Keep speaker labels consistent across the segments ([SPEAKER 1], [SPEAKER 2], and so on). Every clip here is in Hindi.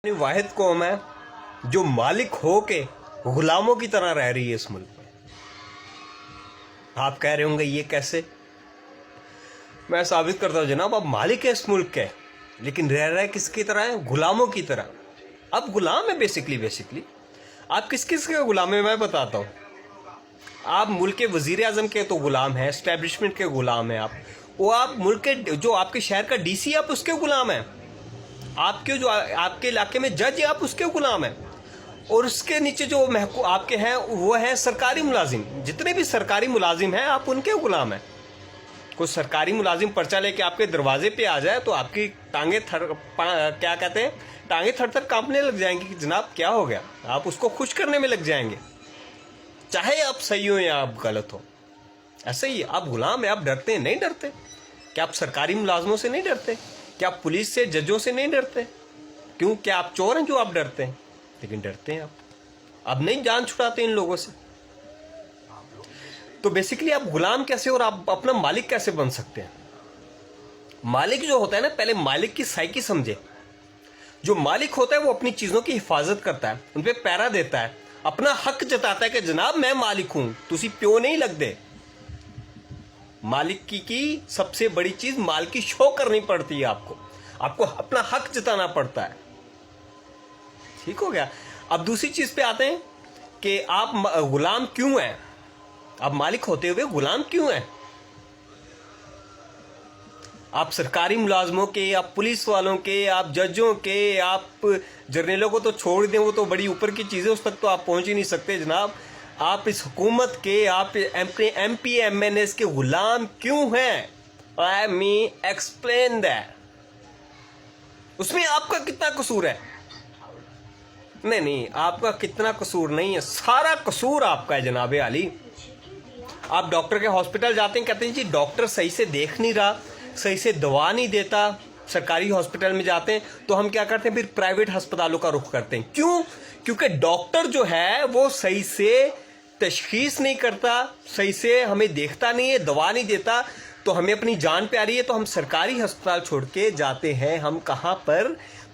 [SPEAKER 1] वाहिद कौम है जो मालिक हो के गुलामों की तरह रह रही है इस मुल्क में। आप कह रहे होंगे ये कैसे? मैं साबित करता हूं जनाब, आप मालिक है इस मुल्क के, लेकिन रह रहे किसकी तरह है? गुलामों की तरह। अब गुलाम है बेसिकली आप किस किस के गुलाम है मैं बताता हूं। आप मुल्क के वजीर आजम के तो गुलाम हैं, एस्टैब्लिशमेंट के गुलाम हैं आप। वो आप मुल्क के जो आपके शहर का डीसी आप उसके गुलाम हैं। आपके जो आपके इलाके में जज है आप उसके गुलाम हैं। और उसके नीचे जो आपके हैं वो है सरकारी मुलाजिम। जितने भी सरकारी मुलाजिम हैं आप उनके गुलाम हैं। कोई सरकारी मुलाजिम पर्चा लेके आपके दरवाजे पे आ जाए तो आपकी टांगे क्या कहते हैं, टांगे थर थर कांपने लग जाएंगी कि जनाब क्या हो गया। आप उसको खुश करने में लग जाएंगे, चाहे आप सही हो या आप गलत हो। ऐसा ही आप गुलाम है। आप डरते हैं? नहीं डरते। क्या आप सरकारी मुलाजमों से नहीं डरते? क्या आप पुलिस से, जजों से नहीं डरते? क्यों? क्या आप चोर हैं जो आप डरते हैं? लेकिन डरते हैं आप। अब नहीं जान छुड़ाते इन लोगों से। तो बेसिकली आप गुलाम कैसे और आप अपना मालिक कैसे बन सकते हैं? मालिक जो होता है ना, पहले मालिक की साइकी समझे। जो मालिक होता है वो अपनी चीजों की हिफाजत करता है, उन पे पहरा देता है, अपना हक जताता है कि जनाब मैं मालिक हूं, तुसी प्यो नहीं लगते। मालिक की सबसे बड़ी चीज माल की शो करनी पड़ती है। आपको अपना हक जताना पड़ता है। ठीक हो गया। अब दूसरी चीज पे आते हैं कि आप गुलाम क्यों हैं? आप मालिक होते हुए गुलाम क्यों हैं? आप सरकारी मुलाजमों के, आप पुलिस वालों के, आप जजों के, आप जर्नलों को तो छोड़ दें, वो तो बड़ी ऊपर की चीजें, उस तक तो आप पहुंच ही नहीं सकते जनाब। आप इस हुकूमत के, आप MP MNS के गुलाम क्यों हैं? आई मी एक्सप्लेन दैट। उसमें आपका कितना कसूर है? नहीं, आपका कितना कसूर नहीं है, सारा कसूर आपका है जनाब आली। आप डॉक्टर के हॉस्पिटल जाते हैं, कहते हैं जी डॉक्टर सही से देख नहीं रहा, सही से दवा नहीं देता। सरकारी हॉस्पिटल में जाते हैं तो हम क्या करते हैं, फिर प्राइवेट अस्पतालों का रुख करते हैं। क्यों? क्योंकि डॉक्टर जो है वो सही से तशखीस नहीं करता, सही से हमें देखता नहीं है, दवा नहीं देता। तो हमें अपनी जान प्यारी है तो हम सरकारी अस्पताल छोड़ के जाते हैं। हम कहाँ पर?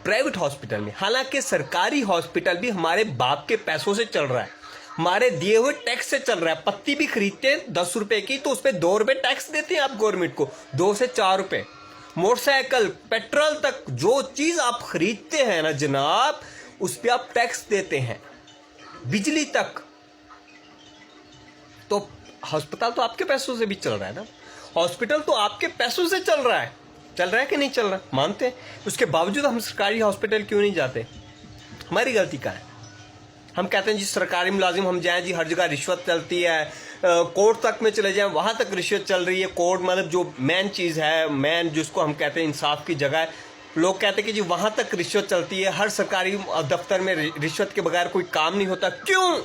[SPEAKER 1] प्राइवेट हॉस्पिटल में। हालांकि सरकारी हॉस्पिटल भी हमारे बाप के पैसों से चल रहा है, हमारे दिए हुए टैक्स से चल रहा है। पत्ती भी खरीदते हैं 10 रुपए की तो उस पर 2 रुपए टैक्स देते हैं आप गवर्नमेंट को, 2 से 4 रुपए। मोटरसाइकिल, पेट्रोल तक जो चीज आप खरीदते हैं ना जनाब, उस पर आप टैक्स देते हैं। बिजली तक। तो अस्पताल तो आपके पैसों से भी चल रहा है ना, हॉस्पिटल तो आपके पैसों से चल रहा है कि नहीं चल रहा? मानते हैं। उसके बावजूद हम सरकारी हॉस्पिटल क्यों नहीं जाते? हमारी गलती क्या है? हम कहते हैं जी सरकारी मुलाजिम हम जाएं जी, हर जगह रिश्वत चलती है, कोर्ट तक में चले जाएं वहां तक रिश्वत चल रही है। कोर्ट मतलब जो मेन चीज है, मेन जिसको हम कहते हैं इंसाफ की जगह है, लोग कहते हैं कि जी वहां तक रिश्वत चलती है। हर सरकारी दफ्तर में रिश्वत के बगैर कोई काम नहीं होता। क्यों?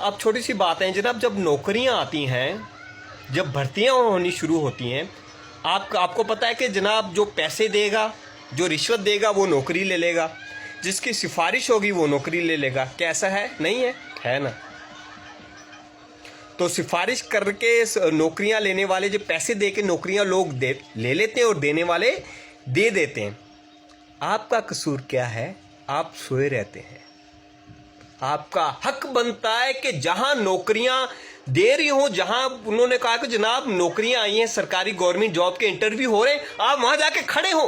[SPEAKER 1] अब छोटी सी बात है जनाब, जब नौकरियां आती हैं, जब भर्तियां होनी शुरू होती हैं, आपको पता है कि जनाब जो पैसे देगा, जो रिश्वत देगा वो नौकरी ले लेगा, जिसकी सिफारिश होगी वो नौकरी ले लेगा। कैसा है? नहीं है ना? तो सिफारिश करके नौकरियां लेने वाले, जो पैसे दे के नौकरियां लोग ले लेते हैं और देने वाले दे देते हैं। आपका कसूर क्या है? आप सोए रहते हैं। आपका हक बनता है कि जहां नौकरियां दे रही हो, जहां उन्होंने कहा कि जनाब नौकरियां आई हैं, सरकारी गवर्नमेंट जॉब के इंटरव्यू हो रहे हैं, आप वहां जाके खड़े हो,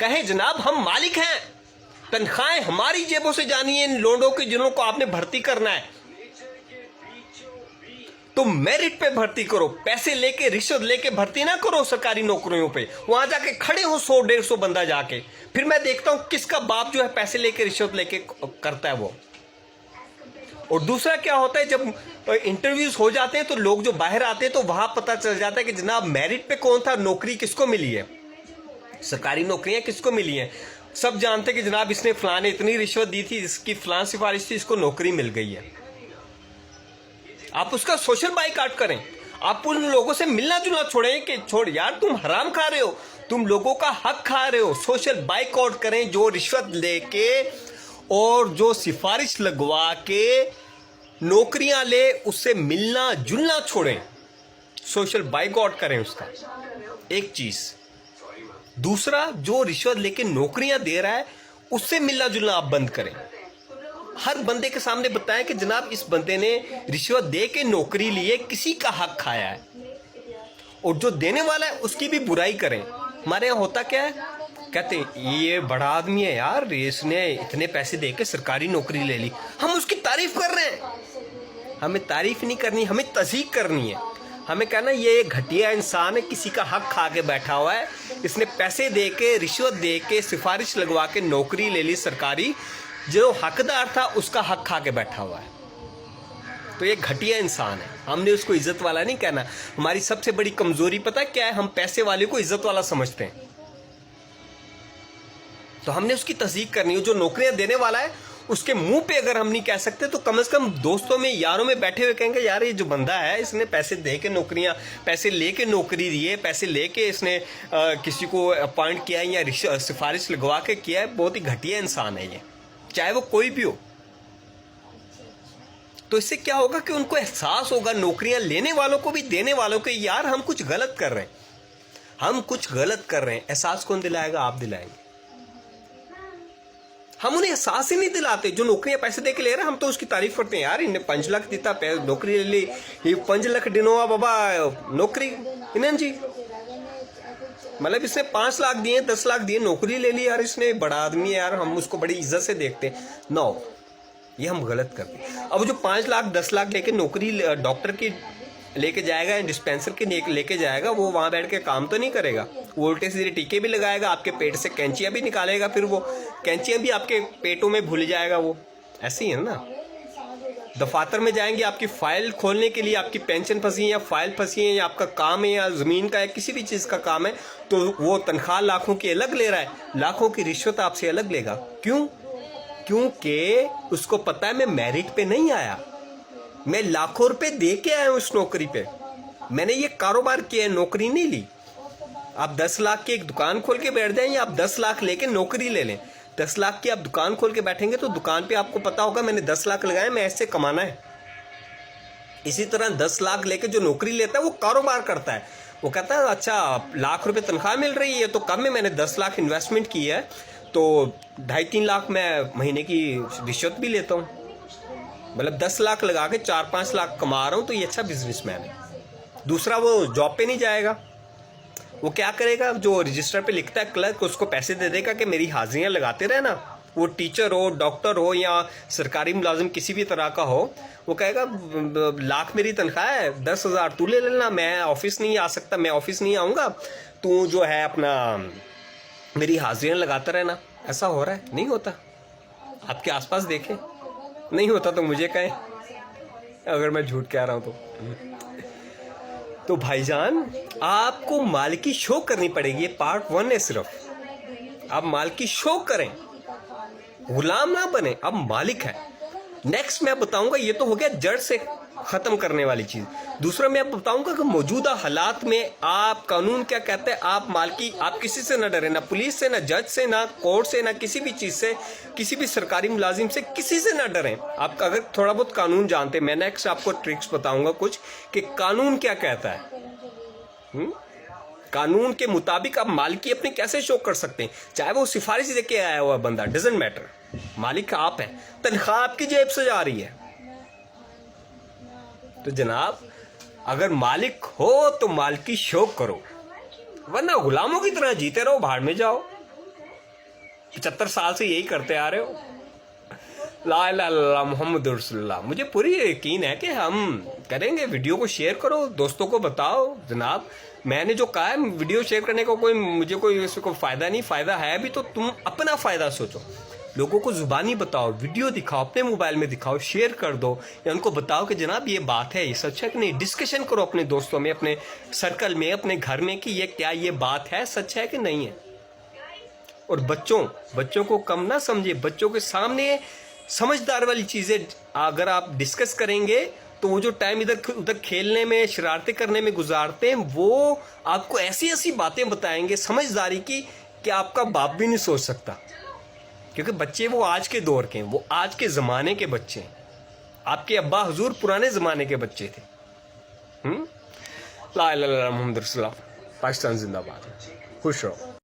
[SPEAKER 1] कहें जनाब हम मालिक हैं, तनख्वाहें हमारी जेबों से जानी है इन लोगों की जिन्हों को आपने भर्ती करना है। तो मेरिट पे भर्ती करो, पैसे लेके, रिश्वत लेके भर्ती ना करो सरकारी नौकरियों पे। वहां जाके खड़े हो 100-150 बंदा जाके, फिर मैं देखता हूं किसका बाप जो है पैसे लेके, रिश्वत लेके करता है वो। और दूसरा क्या होता है, जब इंटरव्यूज हो जाते हैं तो लोग जो बाहर आते हैं तो वहां पता चल जाता है कि जनाब मेरिट पे कौन था, नौकरी किसको मिली है, सरकारी नौकरियां किसको मिली हैं। सब जानते कि जनाब इसने फलां ने इतनी रिश्वत दी थी, इसकी फलां सिफारिश थी, इसको नौकरी मिल गई है। आप उसका सोशल बाइकआउट करें। आप उन लोगों से मिलना जुलना छोड़ें कि छोड़ यार तुम हराम खा रहे हो, तुम लोगों का हक खा रहे हो। सोशल बाइकआउट करें। जो रिश्वत लेके और जो सिफारिश लगवा के नौकरियां ले, उससे मिलना जुलना छोड़ें। सोशल बाइकआउट करें उसका। एक चीज दूसरा, जो रिश्वत लेके नौकरियां दे रहा है उससे मिलना जुलना आप बंद करें। हर बंदे के सामने बताएं कि जनाब इस बंदे ने रिश्वत दे के नौकरी ली है, किसी का हक खाया है, और जो देने वाला है उसकी भी बुराई करें। हमारे यहाँ होता क्या है, कहते हैं ये बड़ा आदमी है यार, इसने इतने पैसे दे के सरकारी नौकरी ले ली, हम उसकी तारीफ कर रहे हैं। हमें तारीफ नहीं करनी, हमें तस्दीक करनी है। हमें कहना ये घटिया इंसान है, किसी का हक खा के बैठा हुआ है, इसने पैसे दे के, रिश्वत दे के, सिफारिश लगवा के नौकरी ले ली सरकारी, जो हकदार था उसका हक खा के बैठा हुआ है, तो ये घटिया इंसान है। हमने उसको इज्जत वाला नहीं कहना। हमारी सबसे बड़ी कमजोरी पता है क्या है, हम पैसे वाले को इज्जत वाला समझते हैं। तो हमने उसकी तस्दीक करनी है। जो नौकरियां देने वाला है उसके मुंह पे अगर हम नहीं कह सकते तो कम से कम दोस्तों में, यारों में बैठे हुए कहेंगे यार ये जो बंदा है इसने पैसे दे के नौकरियां, पैसे लेके नौकरी दी है, पैसे लेके इसने किसी को अपॉइंट किया है या सिफारिश लगवा के किया है, बहुत ही घटिया इंसान है ये, चाहे वो कोई भी हो। तो इससे क्या होगा कि उनको एहसास होगा, नौकरियां लेने वालों को भी, देने वालों को, यार हम कुछ गलत कर रहे हैं, हम कुछ गलत कर रहे हैं। एहसास कौन दिलाएगा? आप दिलाएंगे। हम उन्हें एहसास ही नहीं दिलाते। जो नौकरियां पैसे दे के ले रहे हैं हम तो उसकी तारीफ करते हैं, यार इन्हें 5 लाख देता, नौकरी ले ली, ये 5 लाख डिनोवा बाबा नौकरी इन्हें जी, मतलब इसने 5 लाख दिए, 10 लाख दिए, नौकरी ले ली, यार इसने बड़ा आदमी है यार, हम उसको बड़ी इज्जत से देखते हैं। नो, ये हम गलत करते हैं। अब जो 5 लाख 10 लाख लेके नौकरी डॉक्टर की लेके जाएगा, डिस्पेंसर के लेके जाएगा, वो वहां बैठ के काम तो नहीं करेगा, वो उल्टे सीधे टीके भी लगाएगा, आपके पेट से कैंचियां भी निकालेगा, फिर वो कैंचियां भी आपके पेटों में भूल जाएगा। वो ऐसे ही है ना। दफातर में जाएंगे, आपकी फाइल खोलने के लिए, आपकी पेंशन फंसी है या फाइल फंसी है या आपका काम है या जमीन का है, किसी भी चीज का काम है, तो वो तनख्वाह लाखों की अलग ले रहा है, लाखों की रिश्वत आपसे अलग लेगा। क्यों? क्योंकि उसको पता है मैं मेरिट पे नहीं आया, मैं लाखों रुपए दे के आया हूं उस नौकरी पे, मैंने ये कारोबार किया है, नौकरी नहीं ली। आप 10 लाख की एक दुकान खोल के बैठ जाएं या आप 10 लाख लेके नौकरी ले लें, 10 लाख की आप दुकान खोल के बैठेंगे तो दुकान पे आपको पता होगा मैंने 10 लाख लगाए, मैं ऐसे कमाना है। इसी तरह 10 लाख लेके जो नौकरी लेता है वो कारोबार करता है, वो कहता है अच्छा लाख रुपए तनख्वाह मिल रही है तो कम में मैंने 10 लाख इन्वेस्टमेंट की है, तो 2.5-3 लाख मैं महीने की रिश्वत भी लेता हूँ, मतलब 10 लाख लगा के 4-5 लाख कमा रहा हूं, तो ये अच्छा बिजनेसमैन है। दूसरा, वो जॉब पे नहीं जाएगा, वो क्या करेगा, जो रजिस्टर पे लिखता है क्लर्क, उसको पैसे दे देगा कि मेरी हाजिरियां लगाते रहना। वो टीचर हो, डॉक्टर हो या सरकारी मुलाजिम किसी भी तरह का हो, वो कहेगा लाख मेरी तनख्वाह है, 10,000 तू ले लेना, मैं ऑफिस नहीं आ सकता, मैं ऑफिस नहीं आऊँगा, तू जो है अपना मेरी हाजिरियां लगाता रहना। ऐसा हो रहा है? नहीं होता। आपके आसपास देखें, नहीं होता तो मुझे कहें अगर मैं झूठ कह रहा हूं तो भाईजान आपको मालिकी शो करनी पड़ेगी। ये पार्ट 1 है सिर्फ। आप मालिकी शो करें, गुलाम ना बने, आप मालिक हैं। नेक्स्ट मैं बताऊंगा, ये तो हो गया जड़ से खत्म करने वाली चीज। दूसरा मैं बताऊंगा कि मौजूदा हालात में आप, कानून क्या कहता है, आप मालिकी, आप किसी से ना डरे, ना पुलिस से, ना जज से, ना कोर्ट से, ना किसी भी चीज से, किसी भी सरकारी मुलाजिम से, किसी से ना डरें। आप अगर थोड़ा बहुत कानून जानते हैं, मैं नेक्स्ट आपको ट्रिक्स बताऊंगा कुछ कि कानून क्या कहता है। कानून के मुताबिक आप मालिकी अपनी कैसे शो कर सकते हैं, चाहे वो सिफारिश देके आया हुआ बंदा, डजंट मैटर, मालिक आप हैं, तनख्वाह आपकी जेब से जा रही है। तो जनाब अगर मालिक हो तो मालिकी शो करो, वरना गुलामों की तरह जीते रहो, भाड़ में जाओ। 75 साल से यही करते आ रहे हो। ला इलाहा इल्लल्लाह मुहम्मद रसूलुल्लाह। मुझे पूरी यकीन है कि हम करेंगे। वीडियो को शेयर करो, दोस्तों को बताओ। जनाब मैंने जो कहा है, वीडियो शेयर करने का मुझे कोई इससे कोई फायदा नहीं, फायदा है भी तो तुम अपना फायदा सोचो, लोगों को जुबानी बताओ, वीडियो दिखाओ, अपने मोबाइल में दिखाओ, शेयर कर दो, या उनको बताओ कि जनाब ये बात है, ये सच है कि नहीं। डिस्कशन करो अपने दोस्तों में, अपने सर्कल में, अपने घर में कि ये क्या, ये बात है, सच है कि नहीं है। और बच्चों को कम ना समझे, बच्चों के सामने समझदार वाली चीजें अगर आप डिस्कस करेंगे तो वो जो टाइम इधर उधर खेलने में, शरारतें करने में गुजारते हैं, वो आपको ऐसी ऐसी बातें बताएंगे समझदारी की कि आपका बाप भी नहीं सोच सकता। क्योंकि बच्चे वो आज के दौर के हैं, वो आज के ज़माने के बच्चे हैं। आपके अब्बा हुजूर पुराने ज़माने के बच्चे थे। ला इलाहा इल्लल्लाह मुहम्मद रसूलुल्लाह। पाकिस्तान जिंदाबाद। खुश रहो।